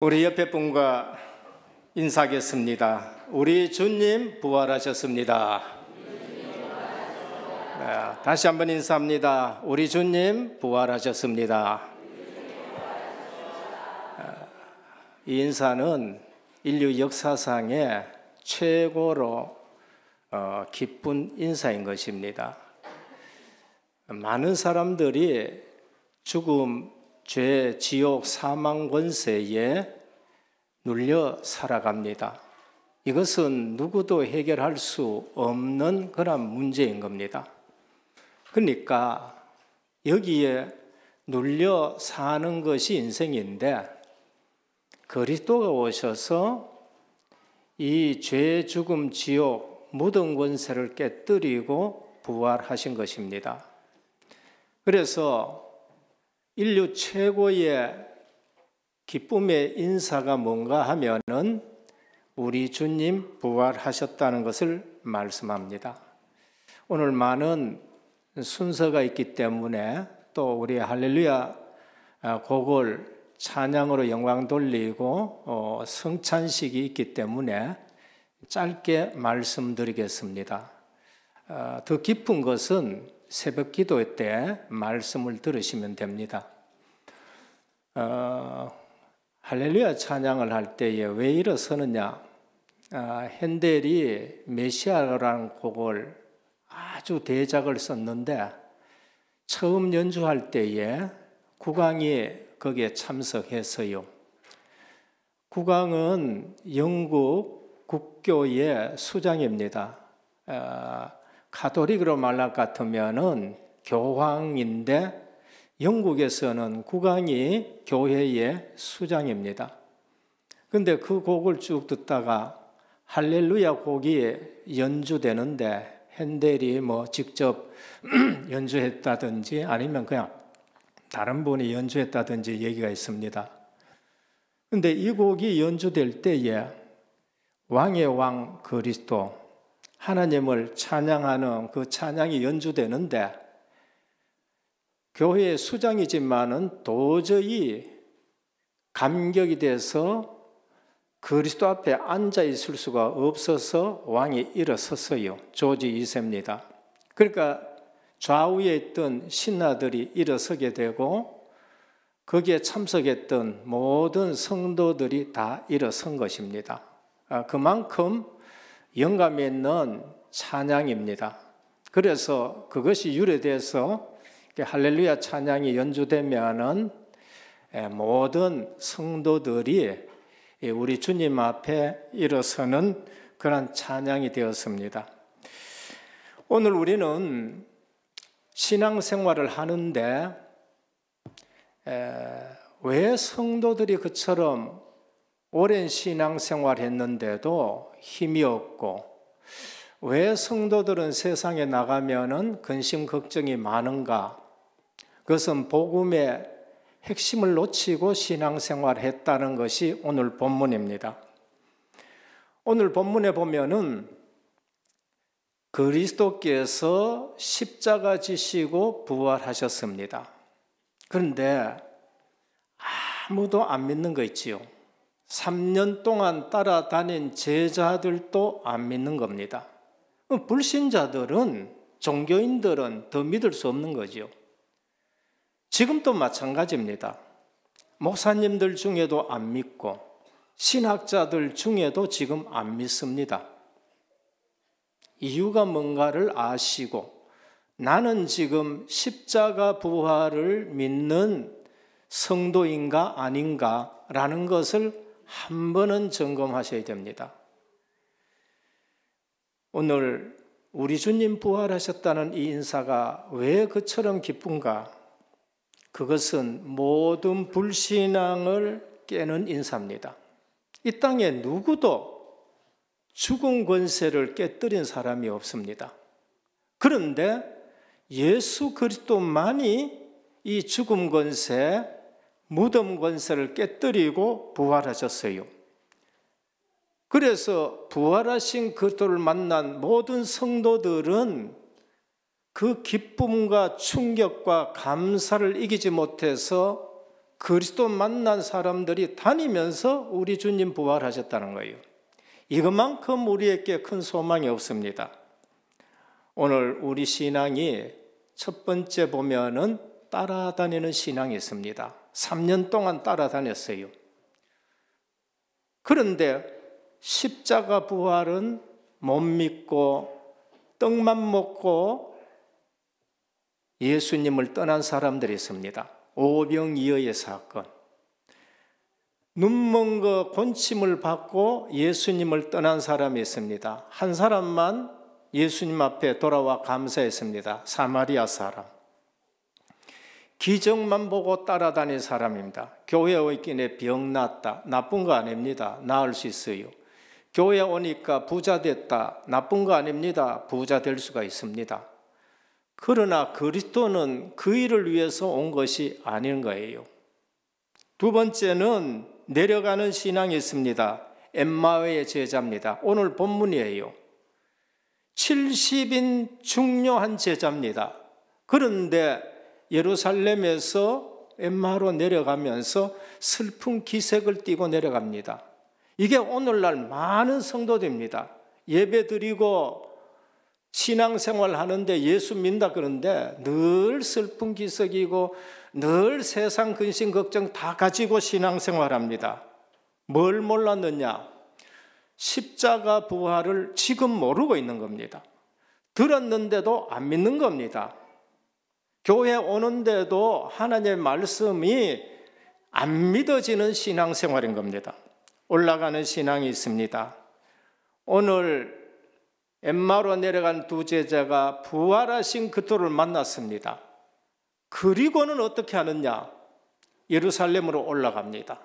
우리 옆에 분과 인사하겠습니다. 우리 주님 부활하셨습니다. 네, 다시 한번 인사합니다. 우리 주님 부활하셨습니다. 이 인사는 인류 역사상의 최고로 기쁜 인사인 것입니다. 많은 사람들이 죽음, 죄, 지옥, 사망 권세에 눌려 살아갑니다. 이것은 누구도 해결할 수 없는 그런 문제인 겁니다. 그러니까 여기에 눌려 사는 것이 인생인데 그리스도가 오셔서 이 죄, 죽음, 지옥, 모든 권세를 깨뜨리고 부활하신 것입니다. 그래서 인류 최고의 기쁨의 인사가 뭔가 하면은 우리 주님 부활하셨다는 것을 말씀합니다. 오늘 많은 순서가 있기 때문에 또 우리 할렐루야 곡을 찬양으로 영광 돌리고 성찬식이 있기 때문에 짧게 말씀드리겠습니다. 더 깊은 것은 새벽 기도 때 말씀을 들으시면 됩니다. 할렐루야 찬양을 할 때에 왜 일어서느냐? 핸델이 메시아라는 곡을 아주 대작을 썼는데 처음 연주할 때에 국왕이 거기에 참석했어요. 국왕은 영국 국교의 수장입니다. 가톨릭으로 말할 것 같으면은 교황인데 영국에서는 국왕이 교회의 수장입니다. 그런데 그 곡을 쭉 듣다가 할렐루야 곡이 연주되는데 핸델이 직접 연주했다든지 아니면 그냥 다른 분이 연주했다든지 얘기가 있습니다. 그런데 이 곡이 연주될 때에 왕의 왕 그리스도 하나님을 찬양하는 그 찬양이 연주되는데 교회의 수장이지만은 도저히 감격이 돼서 그리스도 앞에 앉아 있을 수가 없어서 왕이 일어섰어요. 조지 2세입니다. 그러니까 좌우에 있던 신하들이 일어서게 되고 거기에 참석했던 모든 성도들이 다 일어선 것입니다. 그만큼 영감 있는 찬양입니다. 그래서 그것이 유래돼서 할렐루야 찬양이 연주되면은 모든 성도들이 우리 주님 앞에 일어서는 그런 찬양이 되었습니다. 오늘 우리는 신앙생활을 하는데 왜 성도들이 그처럼 오랜 신앙생활 했는데도 힘이 없고 왜 성도들은 세상에 나가면은 근심 걱정이 많은가? 그것은 복음의 핵심을 놓치고 신앙생활 했다는 것이 오늘 본문입니다. 오늘 본문에 보면은 그리스도께서 십자가 지시고 부활하셨습니다. 그런데 아무도 안 믿는 거 있지요. 3년 동안 따라다닌 제자들도 안 믿는 겁니다. 불신자들은, 종교인들은 더 믿을 수 없는 거죠. 지금도 마찬가지입니다. 목사님들 중에도 안 믿고 신학자들 중에도 지금 안 믿습니다. 이유가 뭔가를 아시고 나는 지금 십자가 부활을 믿는 성도인가 아닌가라는 것을 한 번은 점검하셔야 됩니다. 오늘 우리 주님 부활하셨다는 이 인사가 왜 그처럼 기쁜가? 그것은 모든 불신앙을 깨는 인사입니다. 이 땅에 누구도 죽은 권세를 깨뜨린 사람이 없습니다. 그런데 예수 그리스도만이 이 죽음 권세, 무덤 권세를 깨뜨리고 부활하셨어요. 그래서 부활하신 그리스도를 만난 모든 성도들은 그 기쁨과 충격과 감사를 이기지 못해서 그리스도 만난 사람들이 다니면서 우리 주님 부활하셨다는 거예요. 이것만큼 우리에게 큰 소망이 없습니다. 오늘 우리 신앙이 첫 번째 보면은 따라다니는 신앙이 있습니다. 3년 동안 따라다녔어요. 그런데 십자가 부활은 못 믿고 떡만 먹고 예수님을 떠난 사람들이 있습니다. 오병이어의 사건. 눈먼 거 곤침을 받고 예수님을 떠난 사람이 있습니다. 한 사람만 예수님 앞에 돌아와 감사했습니다. 사마리아 사람. 기적만 보고 따라다닌 사람입니다. 교회 오기에 병 났다. 나쁜 거 아닙니다. 나을 수 있어요. 교회 오니까 부자 됐다. 나쁜 거 아닙니다. 부자 될 수가 있습니다. 그러나 그리스도는 그 일을 위해서 온 것이 아닌 거예요. 두 번째는 내려가는 신앙이 있습니다. 엠마오의 제자입니다. 오늘 본문이에요. 70인 중요한 제자입니다. 그런데 예루살렘에서 엠마오로 내려가면서 슬픈 기색을 띠고 내려갑니다. 이게 오늘날 많은 성도들입니다. 예배 드리고 신앙생활 하는데 예수 믿는다 그런데 늘 슬픈 기색이고 늘 세상 근심 걱정 다 가지고 신앙생활합니다. 뭘 몰랐느냐? 십자가 부활을 지금 모르고 있는 겁니다. 들었는데도 안 믿는 겁니다. 교회 오는데도 하나님의 말씀이 안 믿어지는 신앙생활인 겁니다. 올라가는 신앙이 있습니다. 오늘 엠마오로 내려간 두 제자가 부활하신 그토를 만났습니다. 그리고는 어떻게 하느냐? 예루살렘으로 올라갑니다.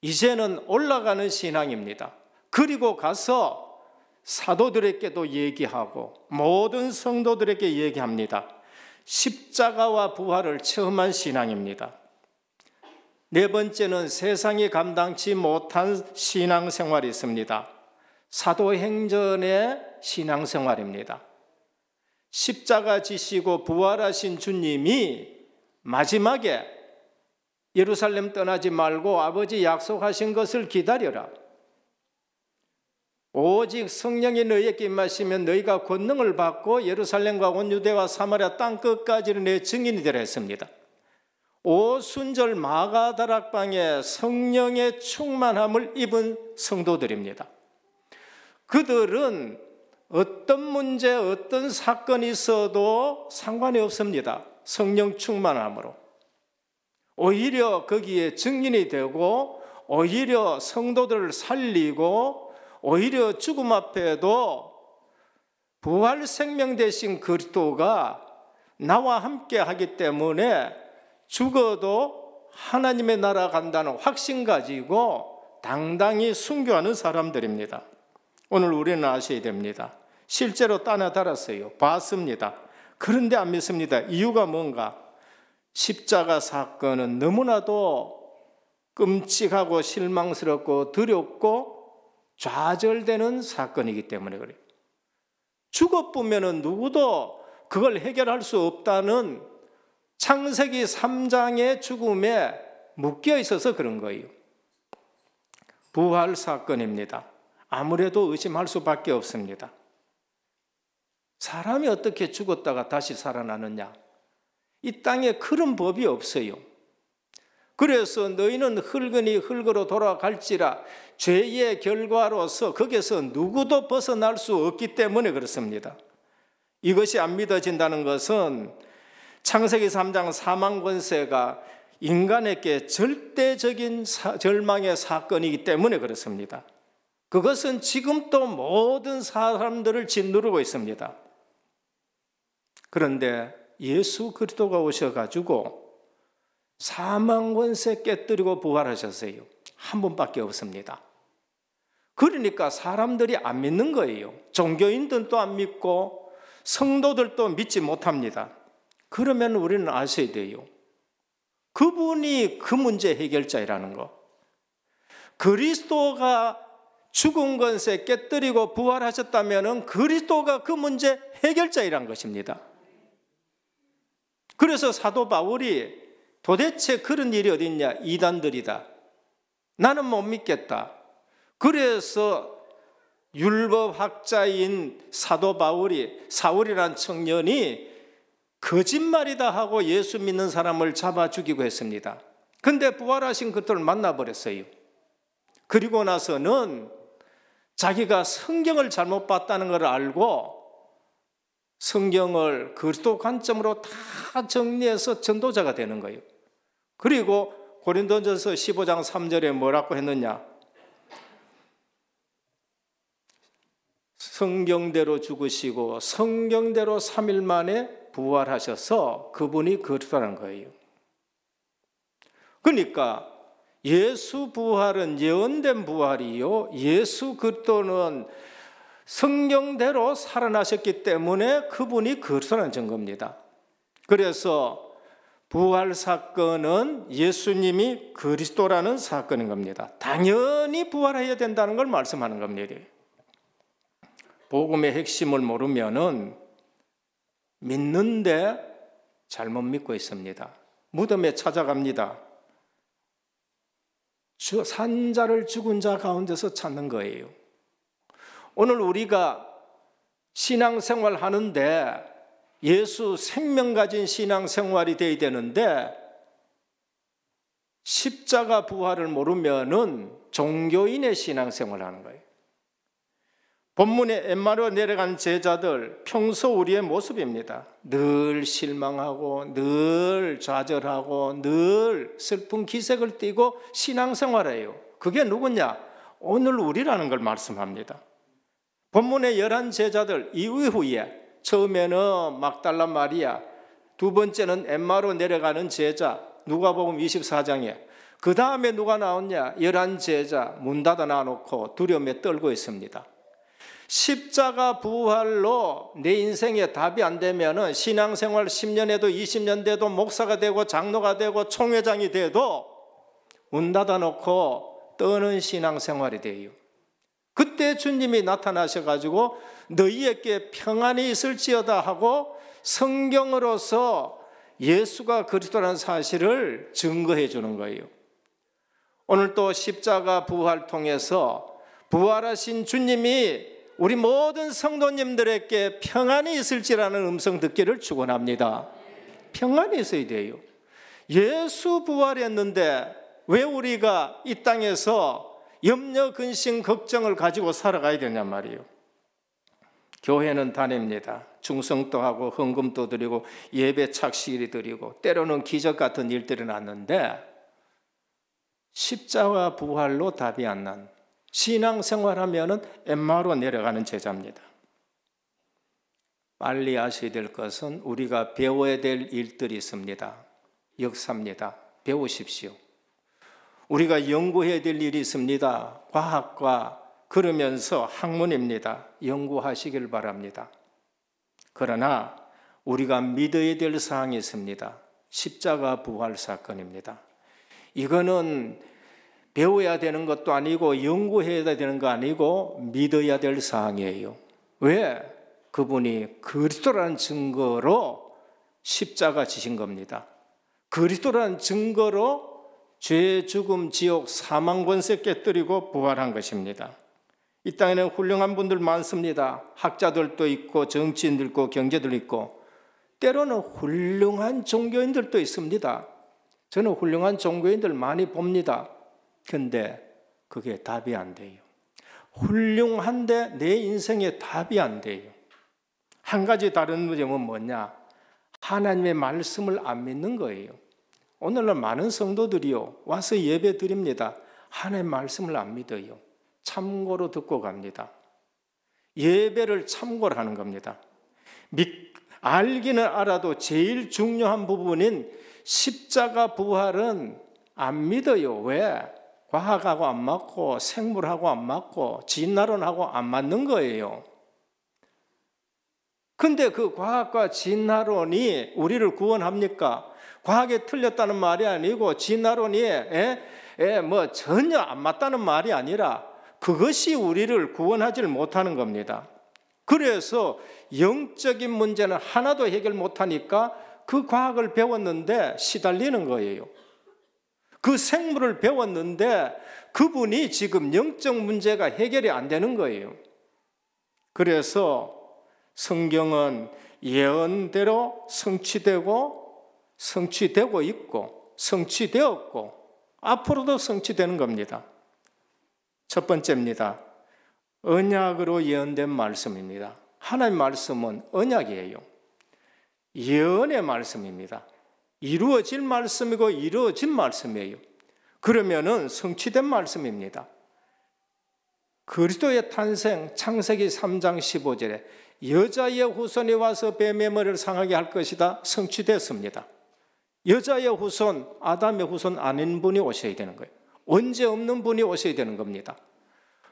이제는 올라가는 신앙입니다. 그리고 가서 사도들에게도 얘기하고 모든 성도들에게 얘기합니다. 십자가와 부활을 체험한 신앙입니다. 네 번째는 세상이 감당치 못한 신앙생활이 있습니다. 사도행전의 신앙생활입니다. 십자가 지시고 부활하신 주님이 마지막에 예루살렘 떠나지 말고 아버지 약속하신 것을 기다려라. 오직 성령이 너희에게 임하시면 너희가 권능을 받고 예루살렘과 온 유대와 사마리아 땅끝까지는 내 증인이 되라 했습니다. 오순절 마가다락방에 성령의 충만함을 입은 성도들입니다. 그들은 어떤 문제, 어떤 사건이 있어도 상관이 없습니다. 성령 충만함으로. 오히려 거기에 증인이 되고 오히려 성도들을 살리고 오히려 죽음 앞에도 부활 생명 되신 그리스도가 나와 함께 하기 때문에 죽어도 하나님의 나라 간다는 확신 가지고 당당히 순교하는 사람들입니다. 오늘 우리는 아셔야 됩니다. 실제로 따라달았어요. 봤습니다. 그런데 안 믿습니다. 이유가 뭔가? 십자가 사건은 너무나도 끔찍하고 실망스럽고 두렵고 좌절되는 사건이기 때문에 그래요. 죽어보면 누구도 그걸 해결할 수 없다는 창세기 3장의 죽음에 묶여 있어서 그런 거예요. 부활 사건입니다. 아무래도 의심할 수밖에 없습니다. 사람이 어떻게 죽었다가 다시 살아나느냐? 이 땅에 그런 법이 없어요. 그래서 너희는 흙으니 흙으로 돌아갈지라 죄의 결과로서 거기서 누구도 벗어날 수 없기 때문에 그렇습니다. 이것이 안 믿어진다는 것은 창세기 3장 사망 권세가 인간에게 절대적인 절망의 사건이기 때문에 그렇습니다. 그것은 지금도 모든 사람들을 짓누르고 있습니다. 그런데 예수 그리스도가 오셔가지고 사망 권세 깨뜨리고 부활하셨어요. 한 분밖에 없습니다. 그러니까 사람들이 안 믿는 거예요. 종교인들도 안 믿고 성도들도 믿지 못합니다. 그러면 우리는 아셔야 돼요. 그분이 그 문제 해결자이라는 거. 그리스도가 죽은 권세 깨뜨리고 부활하셨다면 그리스도가 그 문제 해결자이란 것입니다. 그래서 사도 바울이 도대체 그런 일이 어딨냐? 이단들이다. 나는 못 믿겠다. 그래서 율법학자인 사도 사울이라는 청년이 거짓말이다 하고 예수 믿는 사람을 잡아 죽이고 했습니다. 근데 부활하신 그들을 만나버렸어요. 그리고 나서는 자기가 성경을 잘못 봤다는 걸 알고 성경을 그리스도 관점으로 다 정리해서 전도자가 되는 거예요. 그리고 고린도전서 15장 3절에 뭐라고 했느냐? 성경대로 죽으시고 성경대로 3일 만에 부활하셔서 그분이 그리스도라는 거예요. 그러니까 예수 부활은 예언된 부활이요, 예수 그리스도는 성경대로 살아나셨기 때문에 그분이 그리스도라는 증거입니다. 그래서 부활 사건은 예수님이 그리스도라는 사건인 겁니다. 당연히 부활해야 된다는 걸 말씀하는 겁니다. 복음의 핵심을 모르면은 믿는데 잘못 믿고 있습니다. 무덤에 찾아갑니다. 산자를 죽은 자 가운데서 찾는 거예요. 오늘 우리가 신앙생활 하는데 예수 생명 가진 신앙생활이 되어야 되는데 십자가 부활을 모르면은 종교인의 신앙생활을 하는 거예요. 본문에 엠마오로 내려간 제자들 평소 우리의 모습입니다. 늘 실망하고 늘 좌절하고 늘 슬픈 기색을 띠고 신앙생활해요. 그게 누구냐? 오늘 우리라는 걸 말씀합니다. 본문의 11 제자들 이후에 처음에는 막달라 마리아, 두 번째는 엠마오로 내려가는 제자, 누가복음 24장에 그 다음에 누가 나왔냐? 11 제자 문 닫아 놔놓고 두려움에 떨고 있습니다. 십자가 부활로 내 인생에 답이 안 되면 신앙생활 10년에도 20년 돼도 목사가 되고 장로가 되고 총회장이 돼도 문 닫아놓고 떠는 신앙생활이 돼요. 그때 주님이 나타나셔가지고 너희에게 평안이 있을지어다 하고 성경으로서 예수가 그리스도라는 사실을 증거해 주는 거예요. 오늘 또 십자가 부활 통해서 부활하신 주님이 우리 모든 성도님들에게 평안이 있을지라는 음성 듣기를 축원합니다. 평안이 있어야 돼요. 예수 부활했는데 왜 우리가 이 땅에서 염려, 근심, 걱정을 가지고 살아가야 되냔 말이에요. 교회는 다닙니다. 충성도 하고 헌금도 드리고 예배 착실히 드리고 때로는 기적 같은 일들이 났는데 십자가 부활로 답이 안 난 신앙생활하면은 엠마오로 내려가는 제자입니다. 빨리 아셔야 될 것은 우리가 배워야 될 일들이 있습니다. 역사입니다. 배우십시오. 우리가 연구해야 될 일이 있습니다. 과학과 그러면서 학문입니다. 연구하시길 바랍니다. 그러나 우리가 믿어야 될 사항이 있습니다. 십자가 부활 사건입니다. 이거는 배워야 되는 것도 아니고 연구해야 되는 거 아니고 믿어야 될 사항이에요. 왜? 그분이 그리스도라는 증거로 십자가 지신 겁니다. 그리스도라는 증거로 죄, 죽음, 지옥, 사망 권세 깨뜨리고 부활한 것입니다. 이 땅에는 훌륭한 분들 많습니다. 학자들도 있고 정치인도 있고 경제도 있고 때로는 훌륭한 종교인들도 있습니다. 저는 훌륭한 종교인들 많이 봅니다. 근데 그게 답이 안 돼요. 훌륭한데 내 인생에 답이 안 돼요. 한 가지 다른 점은 뭐냐? 하나님의 말씀을 안 믿는 거예요. 오늘날 많은 성도들이요 와서 예배 드립니다. 하나님의 말씀을 안 믿어요. 참고로 듣고 갑니다. 예배를 참고로 하는 겁니다. 알기는 알아도 제일 중요한 부분인 십자가 부활은 안 믿어요. 왜? 과학하고 안 맞고 생물하고 안 맞고 진화론하고 안 맞는 거예요. 근데 그 과학과 진화론이 우리를 구원합니까? 과학에 틀렸다는 말이 아니고 진화론이 뭐 전혀 안 맞다는 말이 아니라 그것이 우리를 구원하지를 못하는 겁니다. 그래서 영적인 문제는 하나도 해결 못하니까 그 과학을 배웠는데 시달리는 거예요. 그 생물을 배웠는데 그분이 지금 영적 문제가 해결이 안 되는 거예요. 그래서 성경은 예언대로 성취되고 있고 성취되었고 앞으로도 성취되는 겁니다. 첫 번째입니다. 언약으로 예언된 말씀입니다. 하나님의 말씀은 언약이에요. 예언의 말씀입니다. 이루어질 말씀이고 이루어진 말씀이에요. 그러면은 성취된 말씀입니다. 그리스도의 탄생, 창세기 3장 15절에 여자의 후손이 와서 뱀의 머리를 상하게 할 것이다. 성취됐습니다. 여자의 후손, 아담의 후손 아닌 분이 오셔야 되는 거예요. 언제 없는 분이 오셔야 되는 겁니다.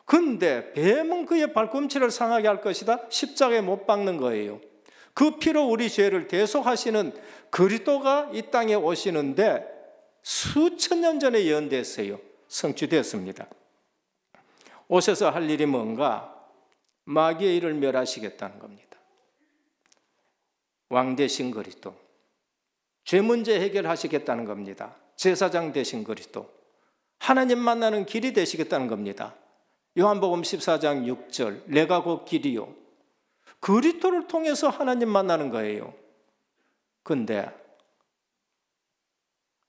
그런데 뱀은 그의 발꿈치를 상하게 할 것이다. 십자가에 못 박는 거예요. 그 피로 우리 죄를 대속하시는 그리스도가 이 땅에 오시는데 수천 년 전에 예언됐어요. 성취되었습니다. 오셔서 할 일이 뭔가? 마귀의 일을 멸하시겠다는 겁니다. 왕 되신 그리스도, 죄 문제 해결하시겠다는 겁니다. 제사장 되신 그리스도, 하나님 만나는 길이 되시겠다는 겁니다. 요한복음 14장 6절, 내가 곧 길이요. 그리스도를 통해서 하나님 만나는 거예요. 그런데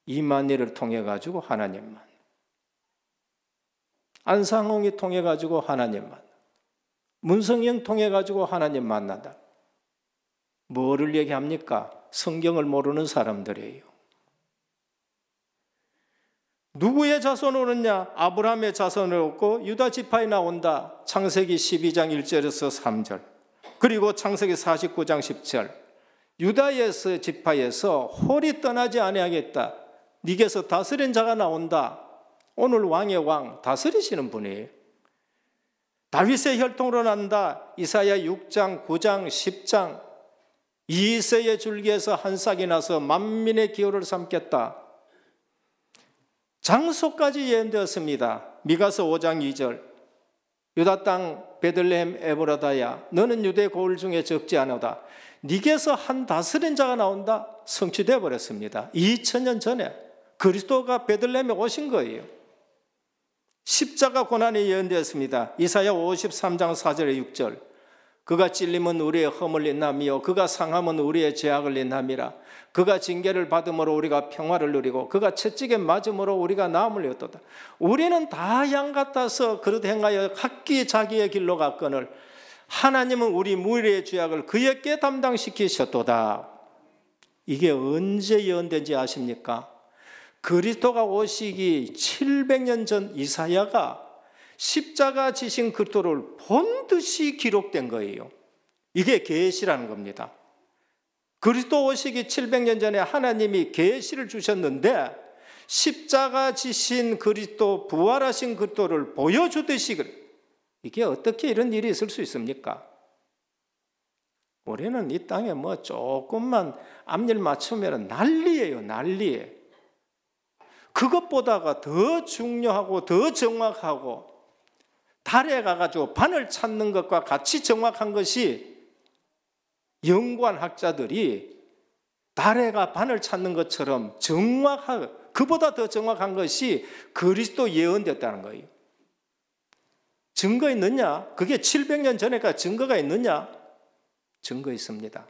이만희를 통해 가지고 하나님만, 안상홍이 통해 가지고 하나님만, 문성영 통해 가지고 하나님 만난다. 뭐를 얘기합니까? 성경을 모르는 사람들이에요. 누구의 자손을 얻냐? 아브라함의 자손을 얻고 유다 지파에 나온다. 창세기 12장 1절에서 3절. 그리고 창세기 49장 10절. 유다에서 지파에서 홀이 떠나지 아니하겠다. 네게서 다스린 자가 나온다. 오늘 왕의 왕, 다스리시는 분이에요. 다윗의 혈통으로 난다. 이사야 6장, 9장, 10장. 이새의 줄기에서 한 싹이 나서 만민의 기호를 삼겠다. 장소까지 예언되었습니다. 미가서 5장 2절. 유다 땅 베들레헴 에브라다야, 너는 유대 고을 중에 적지 않으다. 네게서 한 다스린 자가 나온다. 성취되어 버렸습니다. 2000년 전에 그리스도가 베들레헴에 오신 거예요. 십자가 고난이 예언되었습니다. 이사야 53장 4절에 6절. 그가 찔림은 우리의 허물 인함이요 그가 상함은 우리의 죄악을 인함이라. 그가 징계를 받음으로 우리가 평화를 누리고 그가 채찍에 맞음으로 우리가 나음을 얻었다. 우리는 다 양 같아서 그릇 행하여 각기 자기의 길로 갔거늘 하나님은 우리 무리의 죄악을 그에게 담당시키셨도다. 이게 언제 예언된지 아십니까? 그리스도가 오시기 700년 전 이사야가 십자가 지신 그리스도를 본 듯이 기록된 거예요. 이게 계시라는 겁니다. 그리스도 오시기 700년 전에 하나님이 계시를 주셨는데 십자가 지신 그리스도, 부활하신 그리스도를 보여주듯이 이게 어떻게 이런 일이 있을 수 있습니까? 우리는 이 땅에 뭐 조금만 앞일 맞추면 난리예요, 난리예요. 그것보다가 더 중요하고 더 정확하고 달에 가가지고 바늘 찾는 것과 같이 정확한 것이 연구한 학자들이 달에 가 바늘 찾는 것처럼 그보다 더 정확한 것이 그리스도 예언됐다는 거예요. 증거 있느냐? 그게 700년 전에가 증거가 있느냐? 증거 있습니다.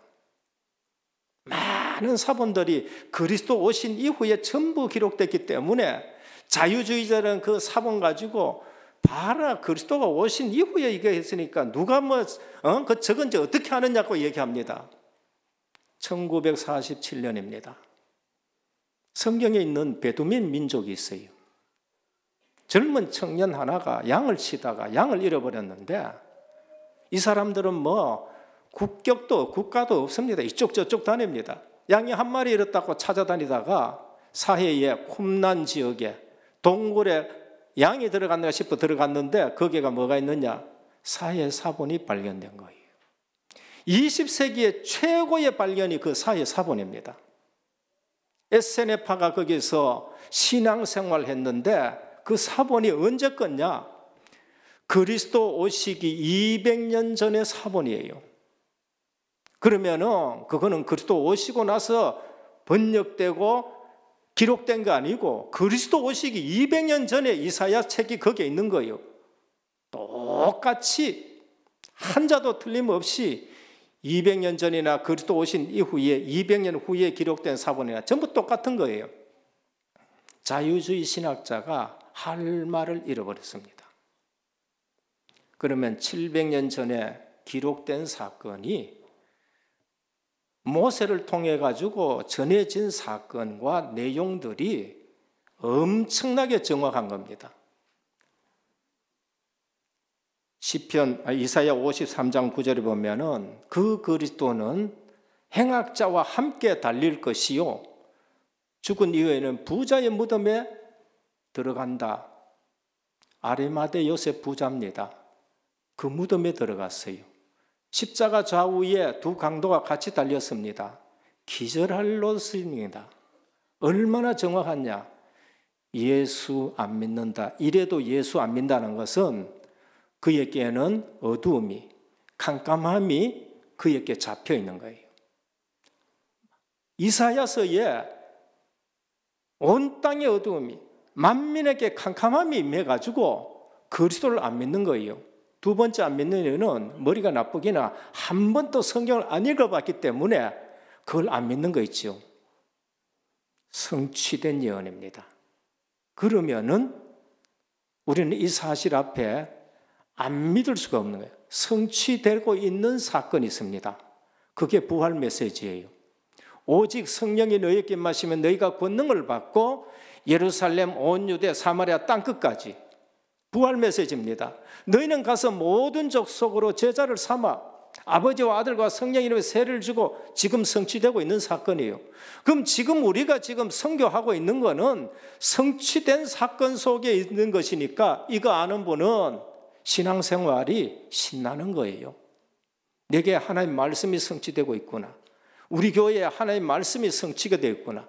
많은 사본들이 그리스도 오신 이후에 전부 기록됐기 때문에 자유주의자는 그 사본 가지고 봐라 그리스도가 오신 이후에 이거 했으니까 누가 저건 이제 어떻게 하느냐고 얘기합니다. 1947년입니다. 성경에 있는 베두민 민족이 있어요. 젊은 청년 하나가 양을 치다가 양을 잃어버렸는데 이 사람들은 뭐 국격도 국가도 없습니다. 이쪽 저쪽 다닙니다. 양이 한 마리 잃었다고 찾아다니다가 사해의 쿰난 지역에 동굴에 양이 들어갔나 싶어 들어갔는데 거기가 뭐가 있느냐? 사해 사본이 발견된 거예요. 20세기의 최고의 발견이 그 사해 사본입니다. 에세네파가 거기서 신앙생활을 했는데 그 사본이 언제 껐냐? 그리스도 오시기 200년 전의 사본이에요. 그러면은 그거는 그리스도 오시고 나서 번역되고 기록된 거 아니고 그리스도 오시기 200년 전에 이사야 책이 거기에 있는 거예요. 똑같이 한자도 틀림없이 200년 전이나 그리스도 오신 이후에 200년 후에 기록된 사본이나 전부 똑같은 거예요. 자유주의 신학자가 할 말을 잃어버렸습니다. 그러면 700년 전에 기록된 사건이 모세를 통해 가지고 전해진 사건과 내용들이 엄청나게 정확한 겁니다. 이사야 53장 9절에 보면은 그 그리스도는 행악자와 함께 달릴 것이요 죽은 이후에는 부자의 무덤에 들어간다. 아리마대 요셉 부자입니다. 그 무덤에 들어갔어요. 십자가 좌우에 두 강도가 같이 달렸습니다. 기절할 노릇입니다. 얼마나 정확하냐. 예수 안 믿는다. 이래도 예수 안 믿는다는 것은 그에게는 어두움이, 캄캄함이 그에게 잡혀 있는 거예요. 이사야서에 온 땅의 어두움이, 만민에게 캄캄함이 임해가지고 그리스도를 안 믿는 거예요. 두 번째 안 믿는 이유는 머리가 나쁘기나 한 번도 성경을 안 읽어봤기 때문에 그걸 안 믿는 거 있죠. 성취된 예언입니다. 그러면은 우리는 이 사실 앞에 안 믿을 수가 없는 거예요. 성취되고 있는 사건이 있습니다. 그게 부활 메시지예요. 오직 성령이 너희에게 임하시면 너희가 권능을 받고 예루살렘 온 유대 사마리아 땅끝까지 부활 메시지입니다. 너희는 가서 모든 족속으로 제자를 삼아 아버지와 아들과 성령 이름에 세를 주고 지금 성취되고 있는 사건이에요. 그럼 지금 우리가 지금 선교하고 있는 거는 성취된 사건 속에 있는 것이니까 이거 아는 분은 신앙생활이 신나는 거예요. 내게 하나님 말씀이 성취되고 있구나. 우리 교회에 하나님 말씀이 성취가 되어 있구나.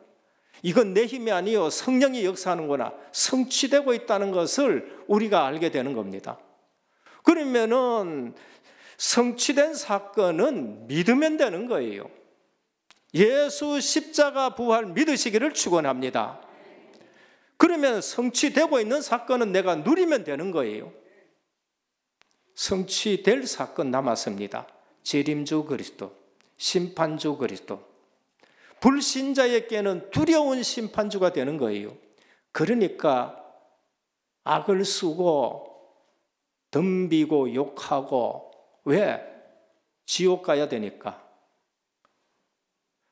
이건 내 힘이 아니요 성령이 역사하는구나. 성취되고 있다는 것을 우리가 알게 되는 겁니다. 그러면은 성취된 사건은 믿으면 되는 거예요. 예수 십자가 부활 믿으시기를 축원합니다. 그러면 성취되고 있는 사건은 내가 누리면 되는 거예요. 성취될 사건 남았습니다. 재림주 그리스도, 심판주 그리스도. 불신자에게는 두려운 심판주가 되는 거예요. 그러니까 악을 쓰고 덤비고 욕하고 왜? 지옥 가야 되니까.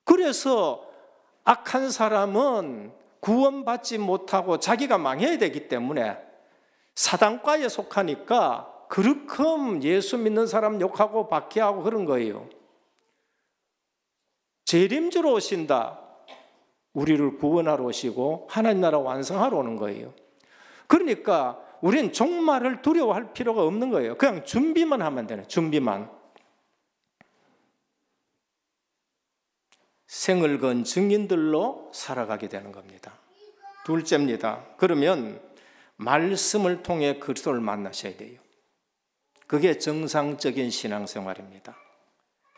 그래서 악한 사람은 구원받지 못하고 자기가 망해야 되기 때문에 사단과에 속하니까 그렇게 예수 믿는 사람 욕하고 박해하고 그런 거예요. 재림주로 오신다. 우리를 구원하러 오시고 하나님 나라 완성하러 오는 거예요. 그러니까 우리는 종말을 두려워할 필요가 없는 거예요. 그냥 준비만 하면 되는, 준비만. 생을 건 증인들로 살아가게 되는 겁니다. 둘째입니다. 그러면 말씀을 통해 그리스도를 만나셔야 돼요. 그게 정상적인 신앙생활입니다.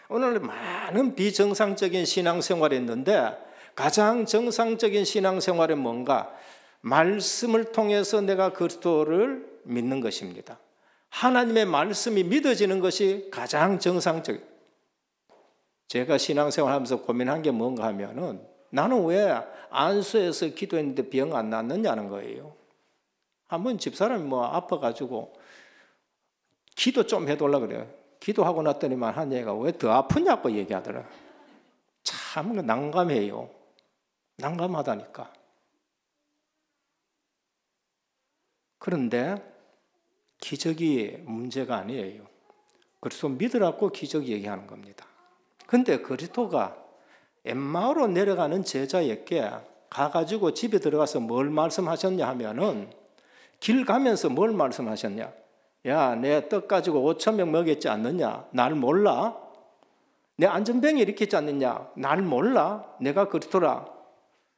오늘 많은 비정상적인 신앙생활이 있는데 가장 정상적인 신앙생활은 뭔가? 말씀을 통해서 내가 그리스도를 믿는 것입니다. 하나님의 말씀이 믿어지는 것이 가장 정상적. 제가 신앙생활하면서 고민한 게 뭔가 하면은 나는 왜 안수해서 기도했는데 병 안 낫느냐는 거예요. 한번 집사람이 아파가지고 기도 좀 해달라고 그래요. 기도하고 났더니만 한 얘기가 왜 더 아프냐고 얘기하더라. 참 난감해요. 난감하다니까. 그런데 기적이 문제가 아니에요. 그래서 믿으라고 기적 얘기하는 겁니다. 그런데 그리스도가 엠마오로 내려가는 제자에게 가가지고 집에 들어가서 뭘 말씀하셨냐 하면은 길 가면서 뭘 말씀하셨냐? 야, 내 떡 가지고 5,000명 먹였지 않느냐? 날 몰라? 내 안전병이 일으키지 않느냐? 날 몰라? 내가 그리스도라.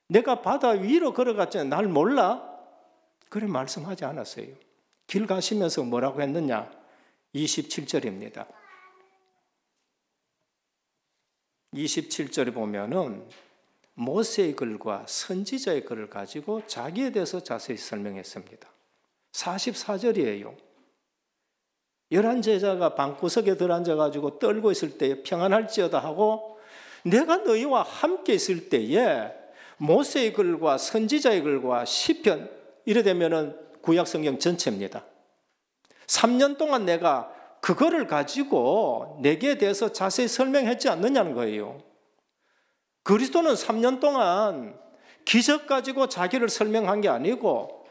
내가 바다 위로 걸어갔잖아. 날 몰라? 그래 말씀하지 않았어요. 길 가시면서 뭐라고 했느냐? 27절입니다. 27절에 보면은 모세의 글과 선지자의 글을 가지고 자기에 대해서 자세히 설명했습니다. 44절이에요. 11제자가 방구석에 들어앉아가지고 떨고 있을 때에 평안할지어다 하고 내가 너희와 함께 있을 때에 모세의 글과 선지자의 글과 시편 이래 되면은 구약성경 전체입니다. 3년 동안 내가 그거를 가지고 내게 대해서 자세히 설명했지 않느냐는 거예요. 그리스도는 3년 동안 기적 가지고 자기를 설명한 게 아니고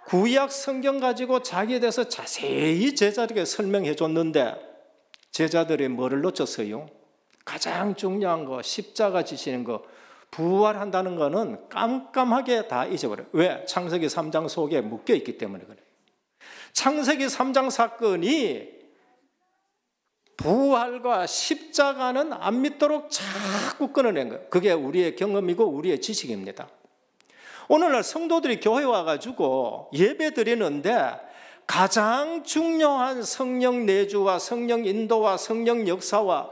구약 성경 가지고 자기에 대해서 자세히 제자들에게 설명해 줬는데 제자들이 뭐를 놓쳤어요? 가장 중요한 거, 십자가 지시는 거, 부활한다는 거는 깜깜하게 다 잊어버려요. 왜? 창세기 3장 속에 묶여 있기 때문에 그래요. 창세기 3장 사건이 부활과 십자가는 안 믿도록 자꾸 끊어낸 거예요. 그게 우리의 경험이고 우리의 지식입니다. 오늘날 성도들이 교회 와가지고 예배 드리는데 가장 중요한 성령 내주와 성령 인도와 성령 역사와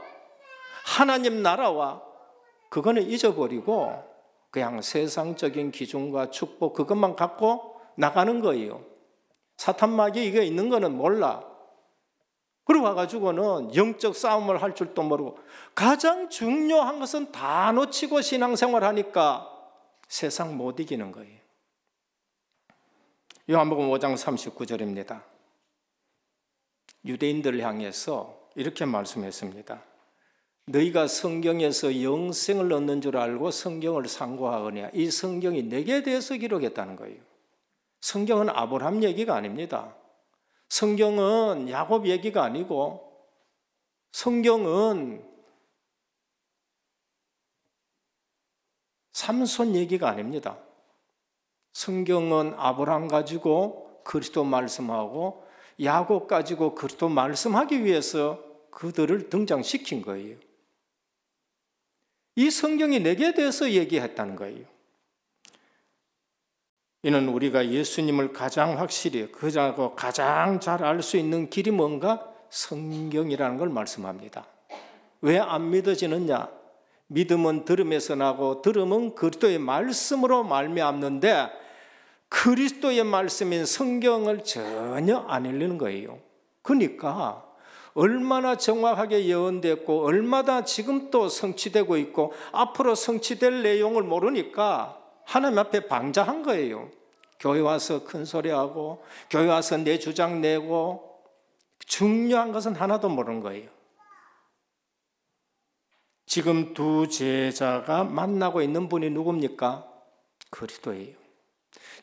하나님 나라와 그거는 잊어버리고 그냥 세상적인 기준과 축복 그것만 갖고 나가는 거예요. 사탄마귀 이게 있는 거는 몰라. 그러고 와가지고는 영적 싸움을 할 줄도 모르고 가장 중요한 것은 다 놓치고 신앙생활 하니까 세상 못 이기는 거예요. 요한복음 5장 39절입니다. 유대인들을 향해서 이렇게 말씀했습니다. 너희가 성경에서 영생을 얻는 줄 알고 성경을 상고하거냐. 이 성경이 내게 대해서 기록했다는 거예요. 성경은 아브라함 얘기가 아닙니다. 성경은 야곱 얘기가 아니고 성경은 삼손 얘기가 아닙니다. 성경은 아브라함 가지고 그리스도 말씀하고 야곱 가지고 그리스도 말씀하기 위해서 그들을 등장시킨 거예요. 이 성경이 내게 대해서 얘기했다는 거예요. 이는 우리가 예수님을 가장 확실히 그자고 가장 잘 알 수 있는 길이 뭔가? 성경이라는 걸 말씀합니다. 왜 안 믿어지느냐? 믿음은 들음에서 나고 들음은 그리스도의 말씀으로 말미암는데 그리스도의 말씀인 성경을 전혀 안 읽는 거예요. 그러니까 얼마나 정확하게 예언됐고 얼마나 지금 또 성취되고 있고 앞으로 성취될 내용을 모르니까 하나님 앞에 방자한 거예요. 교회 와서 큰 소리하고 교회 와서 내 주장 내고 중요한 것은 하나도 모르는 거예요. 지금 두 제자가 만나고 있는 분이 누굽니까? 그리스도예요.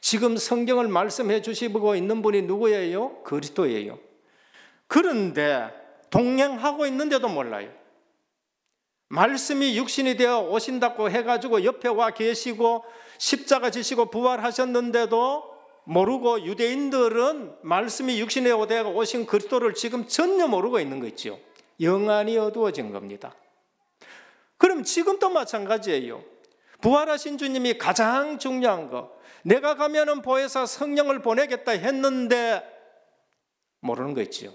지금 성경을 말씀해 주시고 있는 분이 누구예요? 그리스도예요. 그런데 동행하고 있는데도 몰라요. 말씀이 육신이 되어 오신다고 해가지고 옆에 와 계시고 십자가 지시고 부활하셨는데도 모르고 유대인들은 말씀이 육신에 되어 오신 그리스도를 지금 전혀 모르고 있는 거 있죠. 영안이 어두워진 겁니다. 그럼 지금도 마찬가지예요. 부활하신 주님이 가장 중요한 거, 내가 가면은 보혜사 성령을 보내겠다 했는데 모르는 거 있죠.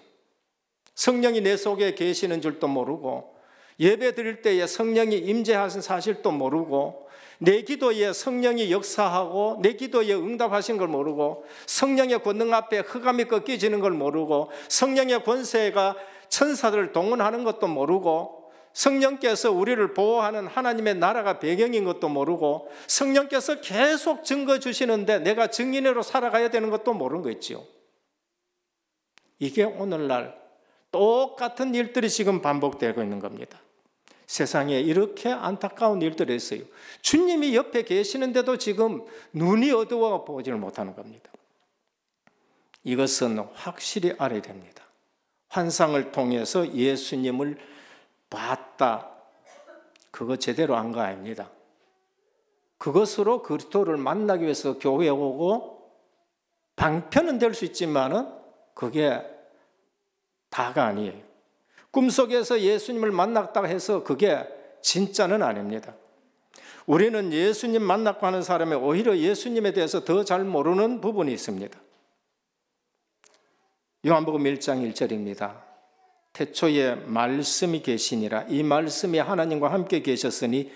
성령이 내 속에 계시는 줄도 모르고 예배 드릴 때에 성령이 임재하신 사실도 모르고 내 기도에 성령이 역사하고 내 기도에 응답하신 걸 모르고 성령의 권능 앞에 흑암이 꺾여지는 걸 모르고 성령의 권세가 천사들을 동원하는 것도 모르고 성령께서 우리를 보호하는 하나님의 나라가 배경인 것도 모르고 성령께서 계속 증거 주시는데 내가 증인으로 살아가야 되는 것도 모르는 거 있죠. 이게 오늘날 똑같은 일들이 지금 반복되고 있는 겁니다. 세상에 이렇게 안타까운 일들이 있어요. 주님이 옆에 계시는데도 지금 눈이 어두워 보지를 못하는 겁니다. 이것은 확실히 알아야 됩니다. 환상을 통해서 예수님을 봤다. 그거 제대로 한 거 아닙니다. 그것으로 그리스도를 만나기 위해서 교회에 오고 방편은 될 수 있지만은 그게 다가 아니에요. 꿈속에서 예수님을 만났다 해서 그게 진짜는 아닙니다. 우리는 예수님 만났고 하는 사람이 오히려 예수님에 대해서 더 잘 모르는 부분이 있습니다. 요한복음 1장 1절입니다. 태초에 말씀이 계시니라. 이 말씀이 하나님과 함께 계셨으니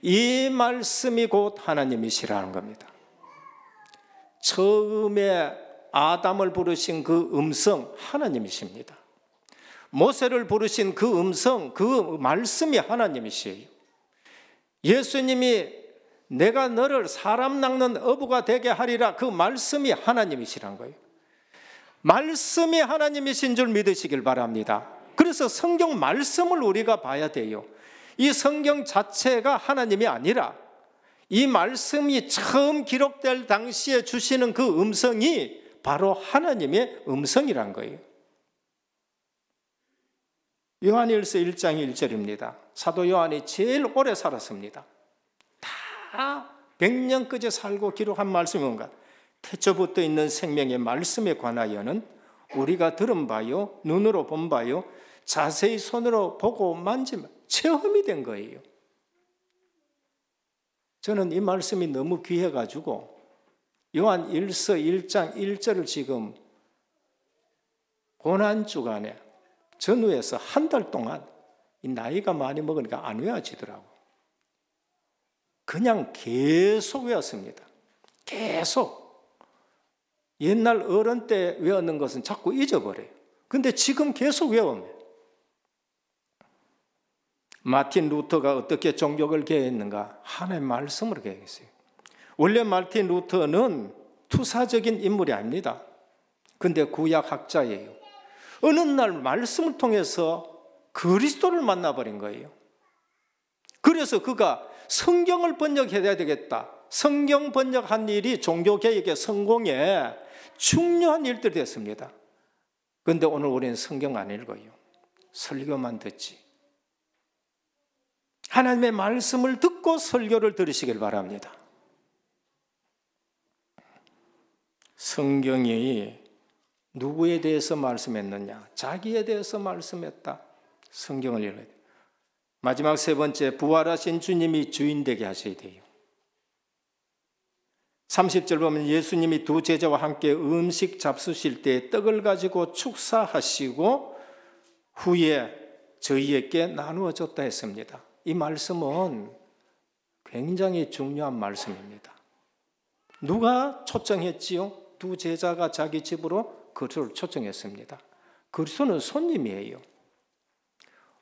이 말씀이 곧 하나님이시라는 겁니다. 처음에 아담을 부르신 그 음성 하나님이십니다. 모세를 부르신 그 음성, 그 말씀이 하나님이시에요. 예수님이 내가 너를 사람 낚는 어부가 되게 하리라, 그 말씀이 하나님이시란 거예요. 말씀이 하나님이신 줄 믿으시길 바랍니다. 그래서 성경 말씀을 우리가 봐야 돼요. 이 성경 자체가 하나님이 아니라 이 말씀이 처음 기록될 당시에 주시는 그 음성이 바로 하나님의 음성이란 거예요. 요한일서 1장 1절입니다. 사도 요한이 제일 오래 살았습니다. 다 100년까지 살고 기록한 말씀이 뭔가? 태초부터 있는 생명의 말씀에 관하여는 우리가 들은 바요, 눈으로 본 바요, 자세히 손으로 보고 만지면 체험이 된 거예요. 저는 이 말씀이 너무 귀해가지고 요한 1서 1장 1절을 지금 고난주간에 전후에서 한 달 동안 이 나이가 많이 먹으니까 안 외워지더라고. 그냥 계속 외웠습니다. 계속. 옛날 어른 때 외웠는 것은 자꾸 잊어버려요. 근데 지금 계속 외웁니다. 마틴 루터가 어떻게 종교를 개혁했는가? 하나님의 말씀으로 개혁했어요. 원래 마틴 루터는 투사적인 인물이 아닙니다. 근데 구약학자예요. 어느 날 말씀을 통해서 그리스도를 만나버린 거예요. 그래서 그가 성경을 번역해야 되겠다. 성경 번역한 일이 종교개혁의 성공에 중요한 일들이 됐습니다. 그런데 오늘 우리는 성경 안 읽어요. 설교만 듣지. 하나님의 말씀을 듣고 설교를 들으시길 바랍니다. 성경이 누구에 대해서 말씀했느냐? 자기에 대해서 말씀했다. 성경을 읽어야 돼요. 마지막 세 번째, 부활하신 주님이 주인 되게 하셔야 돼요. 30절 보면 예수님이 두 제자와 함께 음식 잡수실 때 떡을 가지고 축사하시고 후에 저희에게 나누어 줬다 했습니다. 이 말씀은 굉장히 중요한 말씀입니다. 누가 초청했지요? 두 제자가 자기 집으로 그리스도를 초청했습니다. 그리스도는 손님이에요.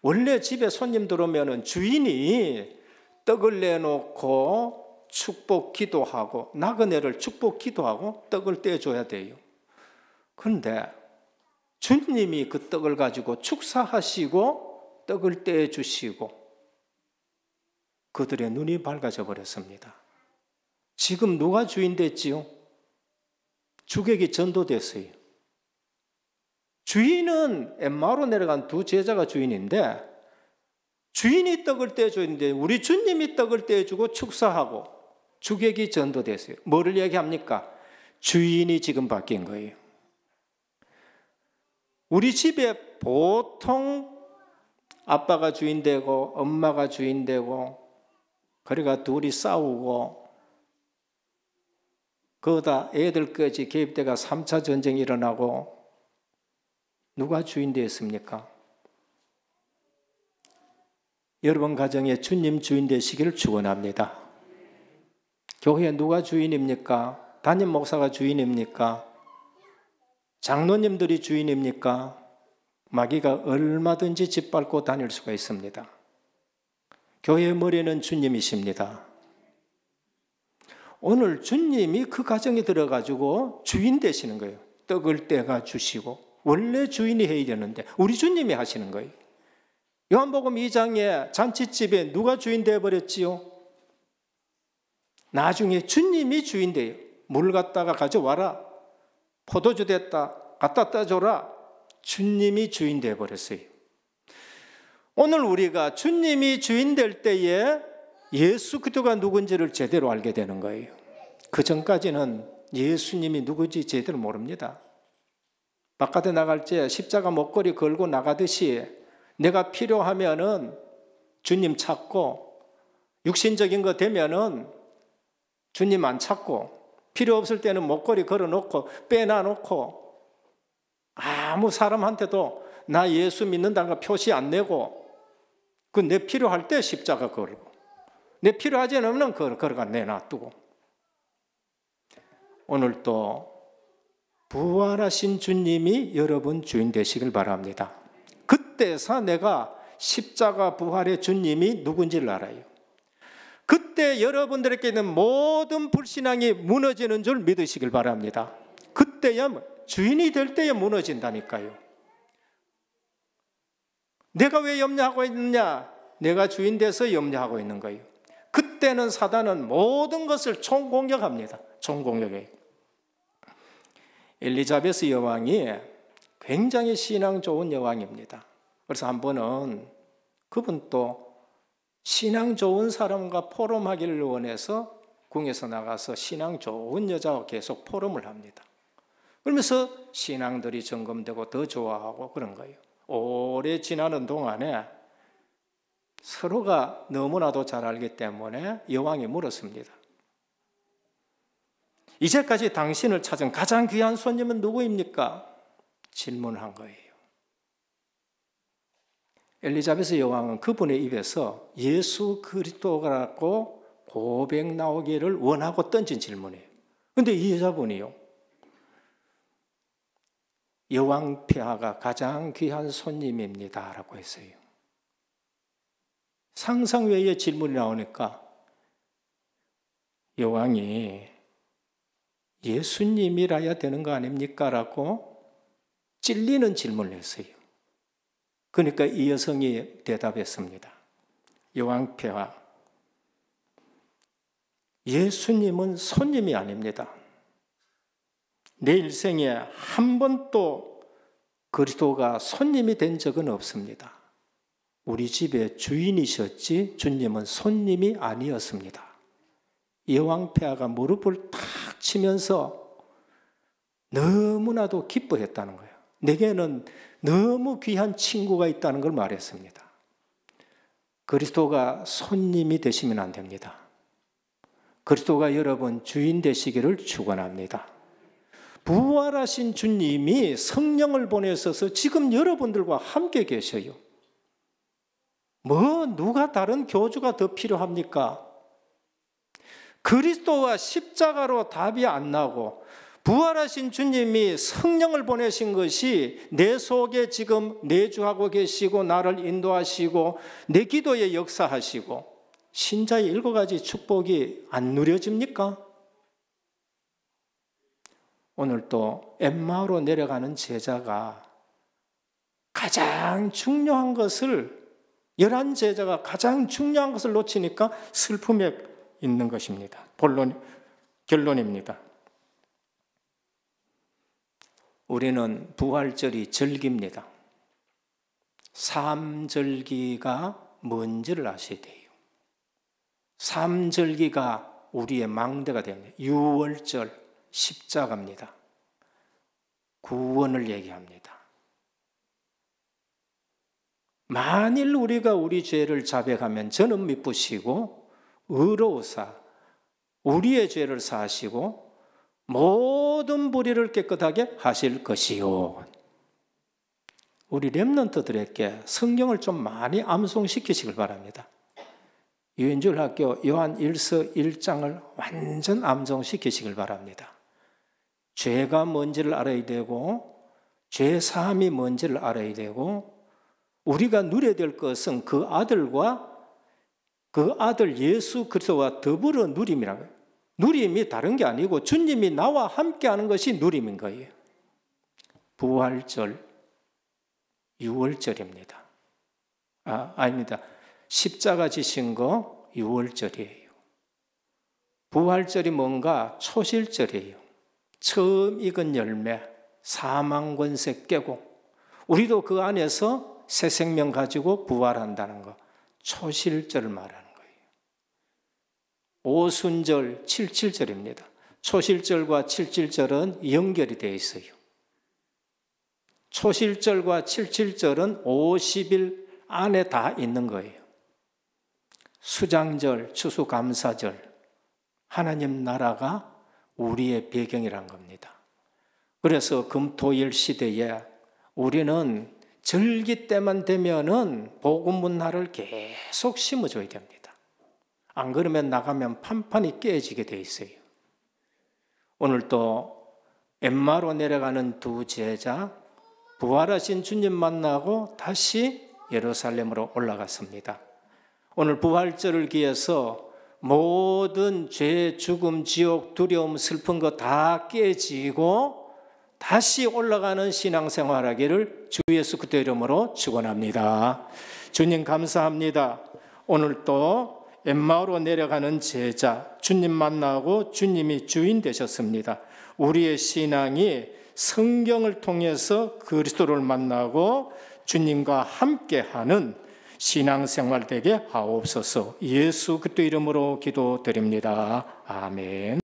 원래 집에 손님 들어오면 주인이 떡을 내놓고 축복 기도하고 나그네를 축복 기도하고 떡을 떼줘야 돼요. 그런데 주님이 그 떡을 가지고 축사하시고 떡을 떼주시고 그들의 눈이 밝아져 버렸습니다. 지금 누가 주인 됐지요? 주객이 전도됐어요. 주인은 엠마오로 내려간 두 제자가 주인인데 주인이 떡을 떼주는데 우리 주님이 떡을 떼주고 축사하고 주객이 전도됐어요. 뭐를 얘기합니까? 주인이 지금 바뀐 거예요. 우리 집에 보통 아빠가 주인 되고 엄마가 주인 되고 그러니까 둘이 싸우고 그러다 애들까지 개입돼가 3차 전쟁이 일어나고 누가 주인 되었습니까? 여러분 가정에 주님 주인 되시기를 축원합니다. 교회에 누가 주인입니까? 담임 목사가 주인입니까? 장로님들이 주인입니까? 마귀가 얼마든지 짓밟고 다닐 수가 있습니다. 교회의 머리는 주님이십니다. 오늘 주님이 그 가정에 들어가지고 주인 되시는 거예요. 떡을 떼가 주시고 원래 주인이 해야 되는데 우리 주님이 하시는 거예요. 요한복음 2장에 잔치집에 누가 주인 되어버렸지요? 나중에 주님이 주인 돼요. 물 갖다가 가져와라. 포도주 됐다. 갖다 따줘라. 주님이 주인 되어버렸어요. 오늘 우리가 주님이 주인 될 때에 예수 그리스도가 누군지를 제대로 알게 되는 거예요. 그 전까지는 예수님이 누구지 제대로 모릅니다. 바깥에 나갈 때 십자가 목걸이 걸고 나가듯이 내가 필요하면은 주님 찾고 육신적인 거 되면은 주님 안 찾고 필요 없을 때는 목걸이 걸어놓고 빼놔놓고 아무 사람한테도 나 예수 믿는다는 거 표시 안 내고 그 내 필요할 때 십자가 걸고 내 필요하지 않으면 걸어가 내놔두고. 오늘 또 부활하신 주님이 여러분 주인 되시길 바랍니다. 그때서 내가 십자가 부활의 주님이 누군지를 알아요. 그때 여러분들에게 있는 모든 불신앙이 무너지는 줄 믿으시길 바랍니다. 그때야 주인이 될 때에 무너진다니까요. 내가 왜 염려하고 있느냐? 내가 주인 돼서 염려하고 있는 거예요. 그때는 사단은 모든 것을 총공격합니다. 총공격해요. 엘리자베스 여왕이 굉장히 신앙 좋은 여왕입니다. 그래서 한 번은 그분도 신앙 좋은 사람과 포럼하기를 원해서 궁에서 나가서 신앙 좋은 여자와 계속 포럼을 합니다. 그러면서 신앙들이 점검되고 더 좋아하고 그런 거예요. 오래 지나는 동안에 서로가 너무나도 잘 알기 때문에 여왕이 물었습니다. 이제까지 당신을 찾은 가장 귀한 손님은 누구입니까? 질문한 거예요. 엘리자베스 여왕은 그분의 입에서 예수 그리스도라고 고백 나오기를 원하고 던진 질문이에요. 그런데 이 여자분이요, 여왕 폐하가 가장 귀한 손님입니다 라고 했어요. 상상 외의 질문이 나오니까 여왕이 예수님이라야 되는 거 아닙니까? 라고 찔리는 질문을 했어요. 그러니까 이 여성이 대답했습니다. 여왕폐하, 예수님은 손님이 아닙니다. 내 일생에 한 번도 그리스도가 손님이 된 적은 없습니다. 우리 집의 주인이셨지 주님은 손님이 아니었습니다. 여왕폐하가 무릎을 탁 치면서 너무나도 기뻐했다는 거예요. 내게는 너무 귀한 친구가 있다는 걸 말했습니다. 그리스도가 손님이 되시면 안 됩니다. 그리스도가 여러분 주인 되시기를 축원합니다. 부활하신 주님이 성령을 보내셔서 지금 여러분들과 함께 계셔요. 누가 다른 교주가 더 필요합니까? 그리스도와 십자가로 답이 안 나고 부활하신 주님이 성령을 보내신 것이 내 속에 지금 내주하고 계시고 나를 인도하시고 내 기도에 역사하시고 신자의 7가지 축복이 안 누려집니까? 오늘 또 엠마오로 내려가는 제자가 가장 중요한 것을 11 제자가 가장 중요한 것을 놓치니까 슬픔에 있는 것입니다. 결론입니다. 우리는 부활절이 절기입니다. 삼절기가 뭔지를 아셔야 돼요. 삼절기가 우리의 망대가 됩니다. 유월절, 십자가입니다. 구원을 얘기합니다. 만일 우리가 우리 죄를 자백하면 저는 미쁘시고 의로우사 우리의 죄를 사하시고 모든 불의를 깨끗하게 하실 것이요. 우리 렘넌트들에게 성경을 좀 많이 암송시키시길 바랍니다. 유인줄 학교 요한 1서 1장을 완전 암송시키시길 바랍니다. 죄가 뭔지를 알아야 되고 죄 사함이 뭔지를 알아야 되고 우리가 누려야 될 것은 그 아들과 그 아들 예수 그리스도와 더불어 누림이라고 해요. 누림이 다른 게 아니고 주님이 나와 함께하는 것이 누림인 거예요. 부활절, 유월절입니다. 아닙니다. 십자가 지신 거 유월절이에요. 부활절이 뭔가 초실절이에요. 처음 익은 열매, 사망 권세 깨고 우리도 그 안에서 새 생명 가지고 부활한다는 거, 초실절을 말하는 거예요. 오순절, 칠칠절입니다. 초실절과 칠칠절은 연결이 되어 있어요. 초실절과 칠칠절은 50일 안에 다 있는 거예요. 수장절, 추수감사절, 하나님 나라가 우리의 배경이란 겁니다. 그래서 금토일 시대에 우리는 절기 때만 되면은 복음 문화를 계속 심어줘야 됩니다. 안 그러면 나가면 판판이 깨지게 돼 있어요. 오늘 또 엠마로 내려가는 두 제자, 부활하신 주님 만나고 다시 예루살렘으로 올라갔습니다. 오늘 부활절을 기해서 모든 죄, 죽음, 지옥, 두려움, 슬픈 거 다 깨지고 다시 올라가는 신앙생활하기를 주 예수 그리스도의 이름으로 축원합니다. 주님 감사합니다. 오늘 또 엠마오로 내려가는 제자, 주님 만나고 주님이 주인 되셨습니다. 우리의 신앙이 성경을 통해서 그리스도를 만나고 주님과 함께하는 신앙생활 되게 하옵소서. 예수 그리스도 이름으로 기도드립니다. 아멘.